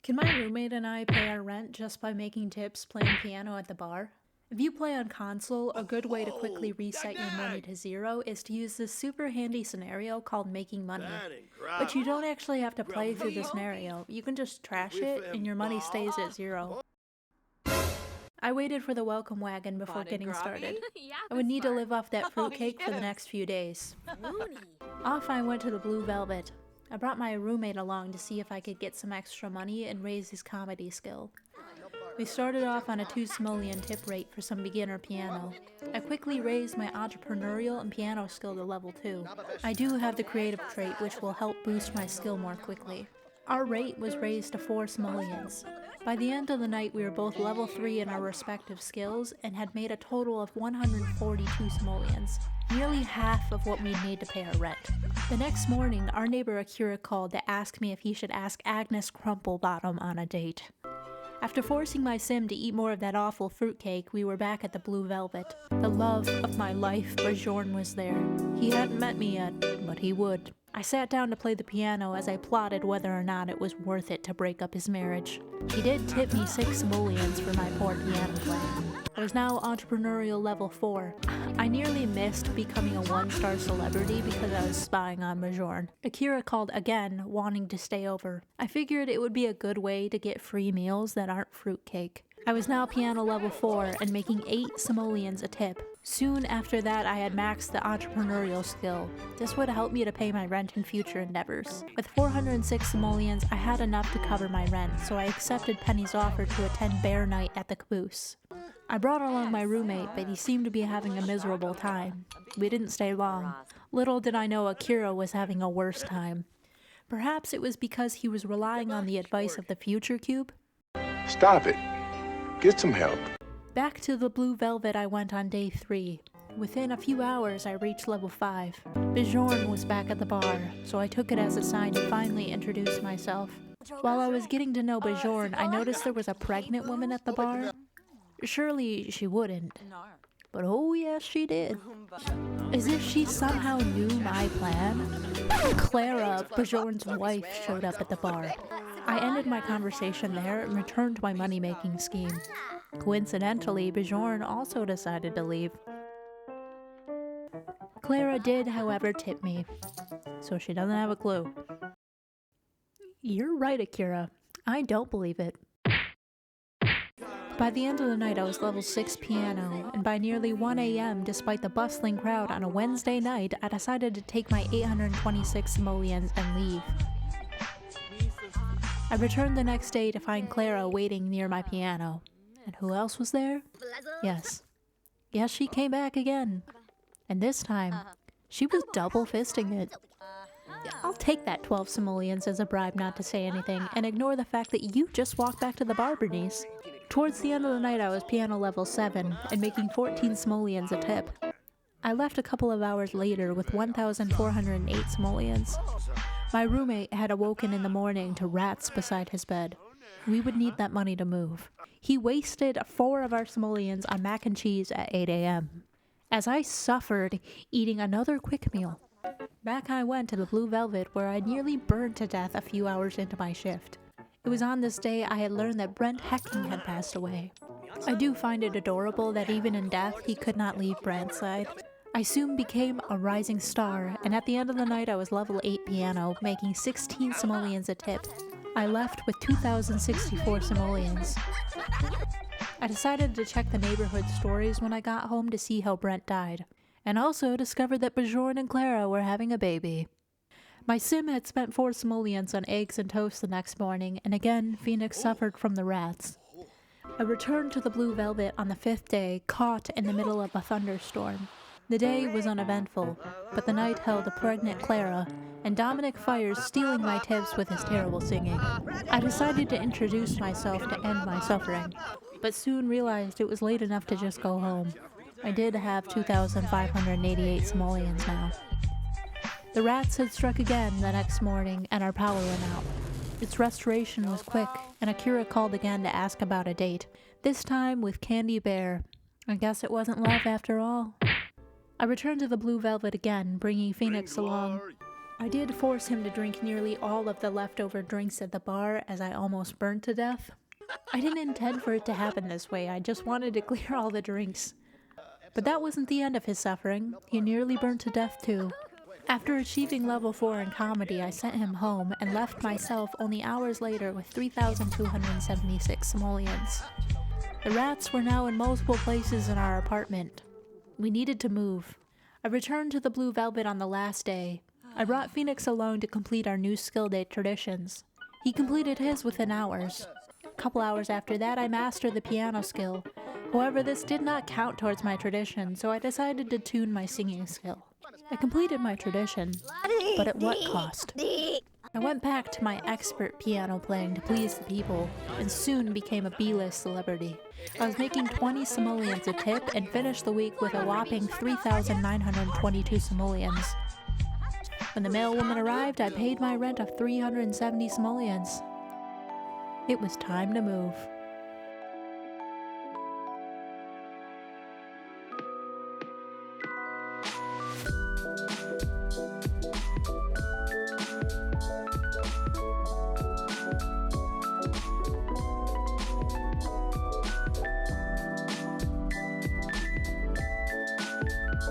Can my roommate and I pay our rent just by making tips playing piano at the bar? If you play on console, a good way to quickly reset your money to zero is to use this super handy scenario called making money. But you don't actually have to play through the scenario, you can just trash it and your money stays at zero. I waited for the welcome wagon before getting started. I would need to live off that fruitcake for the next few days. Off I went to the Blue Velvet. I brought my roommate along to see if I could get some extra money and raise his comedy skill. We started off on a 2 simoleon tip rate for some beginner piano. I quickly raised my entrepreneurial and piano skill to level 2. I do have the creative trait which will help boost my skill more quickly. Our rate was raised to 4 simoleons. By the end of the night we were both level 3 in our respective skills and had made a total of 142 simoleons, nearly half of what we'd need to pay our rent. The next morning, our neighbor Akira called to ask me if he should ask Agnes Crumplebottom on a date. After forcing my sim to eat more of that awful fruitcake, we were back at the Blue Velvet. The love of my life, Bajorn, was there. He hadn't met me yet, but he would. I sat down to play the piano as I plotted whether or not it was worth it to break up his marriage. He did tip me 6 simoleons for my poor piano playing. I was now entrepreneurial level 4. I nearly missed becoming a 1-star celebrity because I was spying on Bajorn. Akira called again, wanting to stay over. I figured it would be a good way to get free meals that aren't fruitcake. I was now piano level 4 and making 8 simoleons a tip. Soon after that, I had maxed the entrepreneurial skill. This would help me to pay my rent in future endeavors. With 406 simoleons, I had enough to cover my rent, so I accepted Penny's offer to attend bear night at the caboose. I brought along my roommate, but he seemed to be having a miserable time. We didn't stay long. Little did I know Akira was having a worse time. Perhaps it was because he was relying on the advice of the Future Cube? Stop it. Get some help. Back to the Blue Velvet I went on day 3. Within a few hours I reached level 5. Bajorn was back at the bar, so I took it as a sign to finally introduce myself. While I was getting to know Bajorn, I noticed there was a pregnant woman at the bar. Surely she wouldn't. But oh yes she did. As if she somehow knew my plan. Clara, Bajorn's wife, showed up at the bar. I ended my conversation there and returned to my money-making scheme. Coincidentally, Bajorn also decided to leave. Clara did, however, tip me, so she doesn't have a clue. You're right, Akira. I don't believe it. By the end of the night, I was level 6 piano, and by nearly 1 a.m., despite the bustling crowd on a Wednesday night, I decided to take my 826 simoleons and leave. I returned the next day to find Clara waiting near my piano. And who else was there? Yes, she came back again. And this time, she was double fisting it. I'll take that 12 simoleons as a bribe not to say anything, and ignore the fact that you just walked back to the bar, Bernice. Towards the end of the night, I was piano level 7, and making 14 simoleons a tip. I left a couple of hours later with 1,408 simoleons. My roommate had awoken in the morning to rats beside his bed. We would need that money to move. He wasted 4 of our simoleons on mac and cheese at 8 a.m. as I suffered eating another quick meal. Back I went to the Blue Velvet, where I nearly burned to death a few hours into my shift. It was on this day I had learned that Brent Hecking had passed away. I do find it adorable that even in death he could not leave Brent's side. I soon became a rising star, and at the end of the night I was level 8 piano, making 16 simoleons a tip. I left with 2,064 simoleons. I decided to check the neighborhood stories when I got home to see how Brent died, and also discovered that Bajorn and Clara were having a baby. My sim had spent 4 simoleons on eggs and toast the next morning, and again Phoenix suffered from the rats. I returned to the Blue Velvet on the 5th day, caught in the middle of a thunderstorm. The day was uneventful, but the night held a pregnant Clara, and Dominic Fires stealing my tips with his terrible singing. I decided to introduce myself to end my suffering, but soon realized it was late enough to just go home. I did have 2,588 simoleons now. The rats had struck again the next morning, and our power went out. Its restoration was quick, and Akira called again to ask about a date, this time with Candy Bear. I guess it wasn't love after all. I returned to the Blue Velvet again, bringing Phoenix along. I did force him to drink nearly all of the leftover drinks at the bar, as I almost burned to death. I didn't intend for it to happen this way, I just wanted to clear all the drinks. But that wasn't the end of his suffering. He nearly burned to death too. After achieving level 4 in comedy, I sent him home and left myself only hours later with 3,276 simoleons. The rats were now in multiple places in our apartment. We needed to move. I returned to the Blue Velvet on the last day. I brought Phoenix along to complete our new skill day traditions. He completed his within hours. A couple hours after that, I mastered the piano skill. However, this did not count towards my tradition, so I decided to tune my singing skill. I completed my tradition, but at what cost? I went back to my expert piano playing to please the people, and soon became a B-list celebrity. I was making 20 simoleons a tip and finished the week with a whopping 3,922 simoleons. When the mailwoman arrived, I paid my rent of 370 simoleons. It was time to move.